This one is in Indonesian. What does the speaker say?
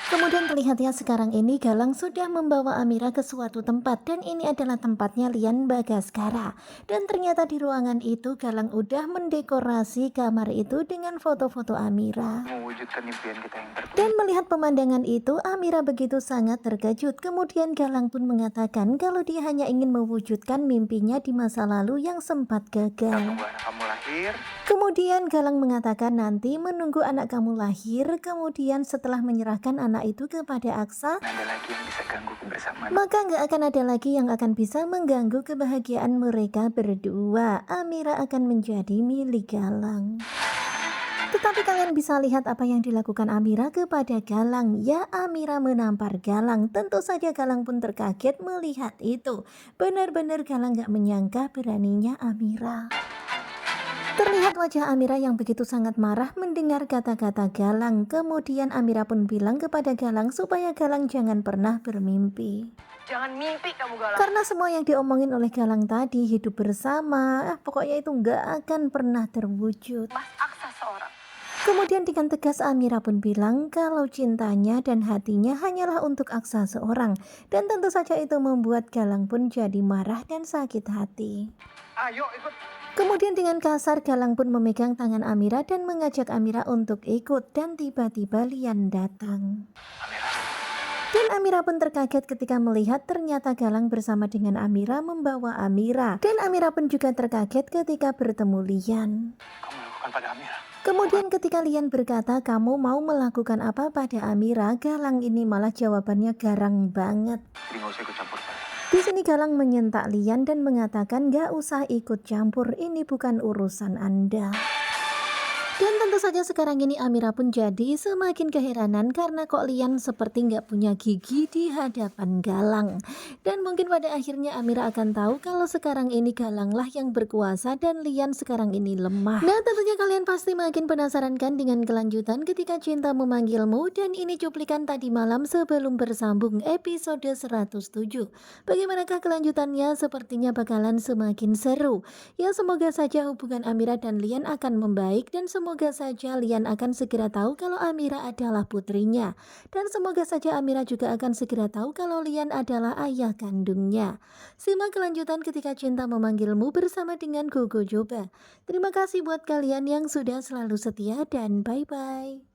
Kemudian terlihat ya sekarang ini Galang sudah membawa Amira ke suatu tempat dan ini adalah tempatnya Lian Bagaskara. Dan ternyata di ruangan itu Galang udah mendekorasi kamar itu dengan foto-foto Amira. Mewujudkan impian kita yang Dan tertunda. melihat pemandangan itu, Amira begitu sangat terkejut. Kemudian Galang pun mengatakan kalau dia hanya ingin mewujudkan mimpinya di masa lalu yang sempat Kita gagal. tunggu anak kamu lahir. Kemudian Galang mengatakan nanti menunggu anak kamu lahir, kemudian setelah menyerahkan anak itu kepada Aksa, Nggak ada lagi yang bisa ganggu kebersamaan. maka nggak akan ada lagi yang akan bisa mengganggu kebahagiaan mereka berdua. Amira akan menjadi milik Galang. Tetapi kalian bisa lihat apa yang dilakukan Amira kepada Galang. Ya, Amira menampar Galang. Tentu saja Galang pun terkaget melihat itu. Benar-benar Galang gak menyangka beraninya Amira. Terlihat wajah Amira yang begitu sangat marah mendengar kata-kata Galang. Kemudian Amira pun bilang kepada Galang supaya Galang jangan pernah bermimpi. Jangan mimpi kamu Galang. Karena semua yang diomongin oleh Galang tadi, hidup bersama, pokoknya itu nggak akan pernah terwujud. Mas Aksa seorang. Kemudian dengan tegas Amira pun bilang kalau cintanya dan hatinya hanyalah untuk Aksa seorang. Dan tentu saja itu membuat Galang pun jadi marah dan sakit hati. Ayo ikut. Kemudian dengan kasar Galang pun memegang tangan Amira dan mengajak Amira untuk ikut dan tiba-tiba Lian datang. Amira. Dan Amira pun terkaget ketika melihat ternyata Galang bersama dengan Amira membawa Amira. Dan Amira pun juga terkaget ketika bertemu Lian. Kamu lakukan pada Amira. Kemudian ketika Lian berkata kamu mau melakukan apa pada Amira, Galang ini malah jawabannya garang banget. Jadi nggak usah ikut campur Pak. Di sini Galang menyentak Lian dan mengatakan gak usah ikut campur, ini bukan urusan Anda. Dan tentu saja sekarang ini Amira pun jadi semakin keheranan karena kok Lian seperti nggak punya gigi di hadapan Galang. Dan mungkin pada akhirnya Amira akan tahu kalau sekarang ini Galanglah yang berkuasa dan Lian sekarang ini lemah. Nah tentunya kalian pasti makin penasaran kan dengan kelanjutan ketika cinta memanggilmu, dan ini cuplikan tadi malam sebelum bersambung episode 107. Bagaimanakah kelanjutannya? Sepertinya bakalan semakin seru. Ya semoga saja hubungan Amira dan Lian akan membaik dan semoga saja Lian akan segera tahu kalau Amira adalah putrinya. Dan semoga saja Amira juga akan segera tahu kalau Lian adalah ayah kandungnya. Simak kelanjutan ketika cinta memanggilmu bersama dengan Gogo Joba. Terima kasih buat kalian yang sudah selalu setia dan bye-bye.